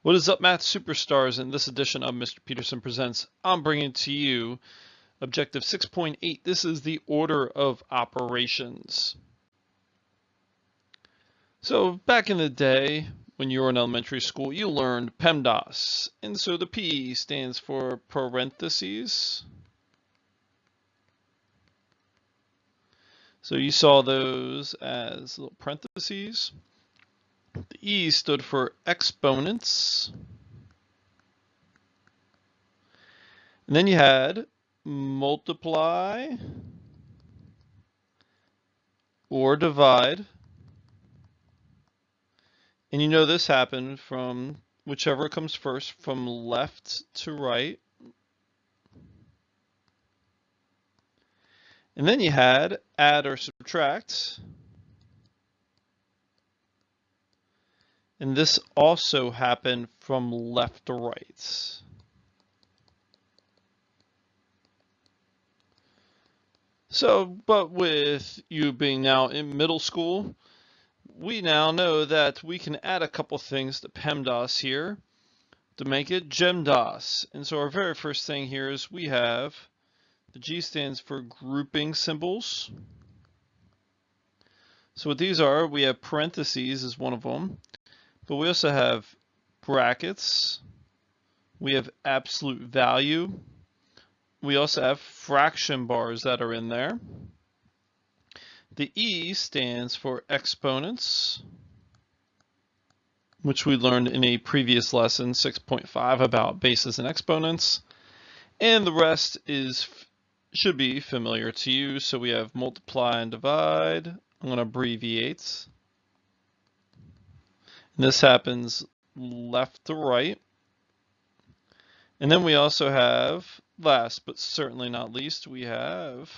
What is up, math superstars? In this edition of Mr. Peterson Presents, I'm bringing to you objective 6.8. This is the order of operations. So back in the day, when you were in elementary school, you learned PEMDAS. And so the P stands for parentheses. So you saw those as little parentheses. The E stood for exponents. And then you had multiply or divide. And you know this happened from whichever comes first, from left to right. And then you had add or subtract. And this also happened from left to right. So, but with you being now in middle school, we now know that we can add a couple things to PEMDAS here to make it GEMDAS. And so our very first thing here is we have the G stands for grouping symbols. So what these are, we have parentheses is one of them, but we also have brackets. We have absolute value. We also have fraction bars that are in there. The E stands for exponents, which we learned in a previous lesson, 6.5, about bases and exponents. And the rest should be familiar to you. So we have multiply and divide. I'm going to abbreviate. And this happens left to right. And then we also have, last but certainly not least, we have,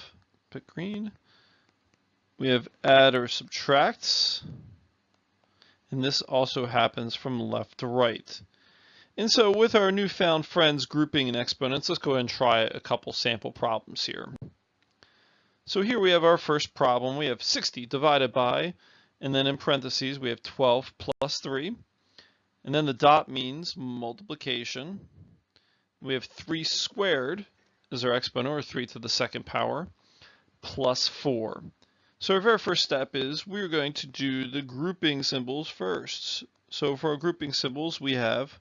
pick green, we have add or subtract. And this also happens from left to right. And so with our newfound friends grouping and exponents, let's go ahead and try a couple sample problems here. So here we have our first problem. We have 60 divided by, and then in parentheses, we have 12 plus 3. And then the dot means multiplication. We have 3 squared as our exponent, or 3 to the second power, plus 4. So our very first step is we're going to do the grouping symbols first. So for our grouping symbols, we have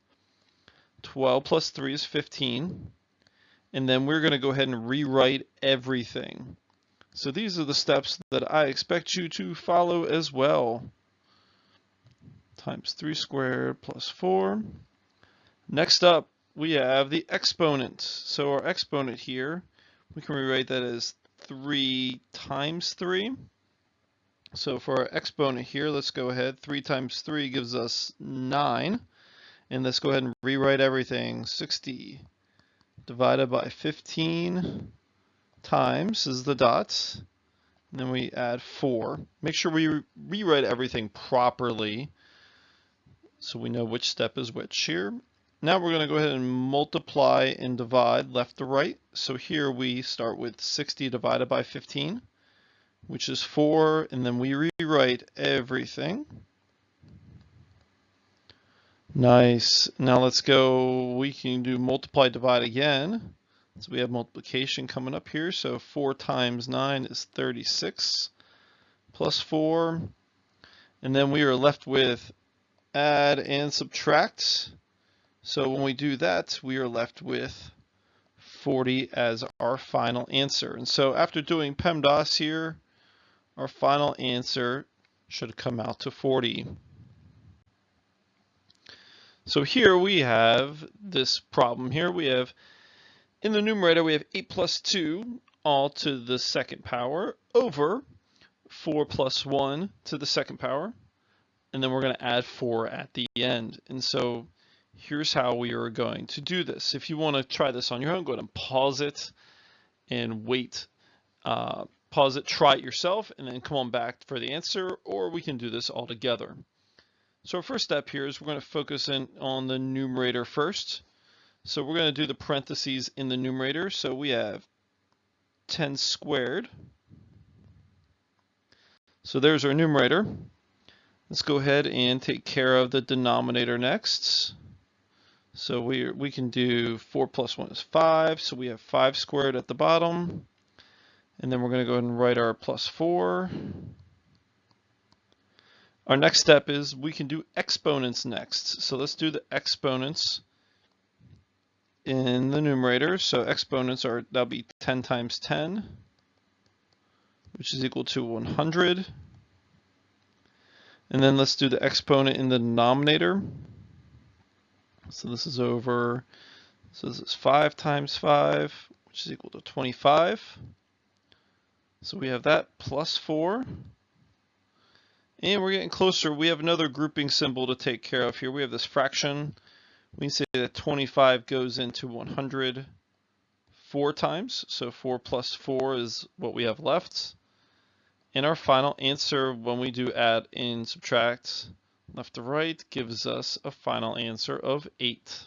12 plus 3 is 15. And then we're going to go ahead and rewrite everything. So these are the steps that I expect you to follow as well. Times 3 squared plus 4. Next up, we have the exponent. So our exponent here, we can rewrite that as 3 times 3. So for our exponent here, let's go ahead. 3 times 3 gives us 9. And let's go ahead and rewrite everything. 60 divided by 15 times is the dot. And then we add 4. Make sure we rewrite everything properly so we know which step is which here. Now we're going to go ahead and multiply and divide left to right. So here we start with 60 divided by 15, which is 4, and then we rewrite everything. Nice. Now let's go, we can do multiply, divide again. So we have multiplication coming up here. So 4 times 9 is 36, plus 4. And then we are left with add and subtract. So when we do that, we are left with 40 as our final answer. And so after doing PEMDAS here, our final answer should come out to 40. So here we have this problem here. We have, in the numerator, we have 8 plus 2 all to the second power over 4 plus 1 to the second power. And then we're going to add 4 at the end. And so here's how we are going to do this. If you want to try this on your own, go ahead and pause it and wait. Pause it, try it yourself, and then come on back for the answer, or we can do this all together. So our first step here is we're going to focus in on the numerator first. So we're going to do the parentheses in the numerator. So we have 10 squared. So there's our numerator. Let's go ahead and take care of the denominator next. So we can do 4 plus 1 is 5, so we have 5 squared at the bottom. And then we're going to go ahead and write our plus 4. Our next step is we can do exponents next. So let's do the exponents in the numerator. So exponents that'll be 10 times 10, which is equal to 100. And then let's do the exponent in the denominator. So this is over, so this is 5 times 5, which is equal to 25. So we have that plus 4. And we're getting closer. We have another grouping symbol to take care of here. We have this fraction. We can say that 25 goes into 100 4 times. So 4 plus 4 is what we have left. And our final answer when we do add and subtract left to right gives us a final answer of 8.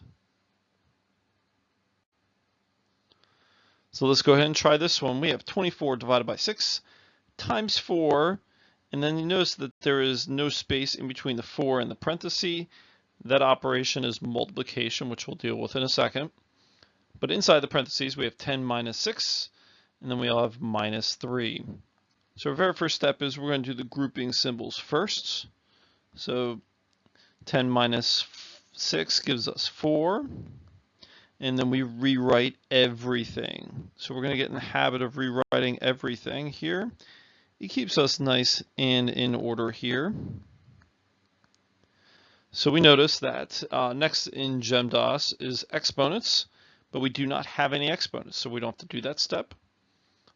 So let's go ahead and try this one. We have 24 divided by 6 times 4. And then you notice that there is no space in between the 4 and the parenthesis. That operation is multiplication, which we'll deal with in a second. But inside the parentheses, we have 10 minus 6, and then we all have minus 3. So our very first step is we're going to do the grouping symbols first. So 10 minus 6 gives us 4. And then we rewrite everything. So we're going to get in the habit of rewriting everything here. It keeps us nice and in order here. So we notice that next in GEMDOS is exponents, but we do not have any exponents, so we don't have to do that step.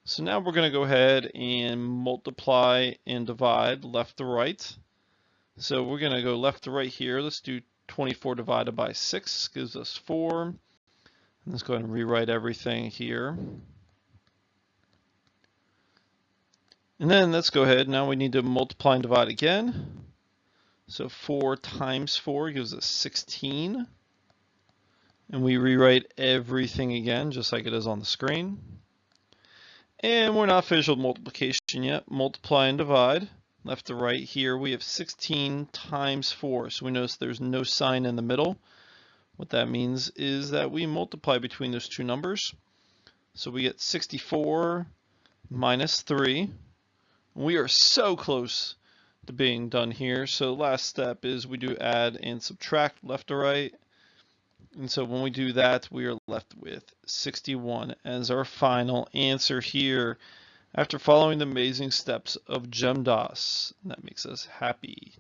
So now we're going to go ahead and multiply and divide left to right. So we're going to go left to right here. Let's do 24 divided by 6 gives us 4. And let's go ahead and rewrite everything here. And then let's go ahead, now we need to multiply and divide again. So 4 times 4 gives us 16. And we rewrite everything again, just like it is on the screen. And we're not finished with multiplication yet. Multiply and divide. Left to right here, we have 16 times 4. So we notice there's no sign in the middle. What that means is that we multiply between those two numbers. So we get 64 minus 3. We are so close to being done here. So last step is we do add and subtract left to right. And so when we do that, we are left with 61 as our final answer here after following the amazing steps of GEMDOS. And that makes us happy.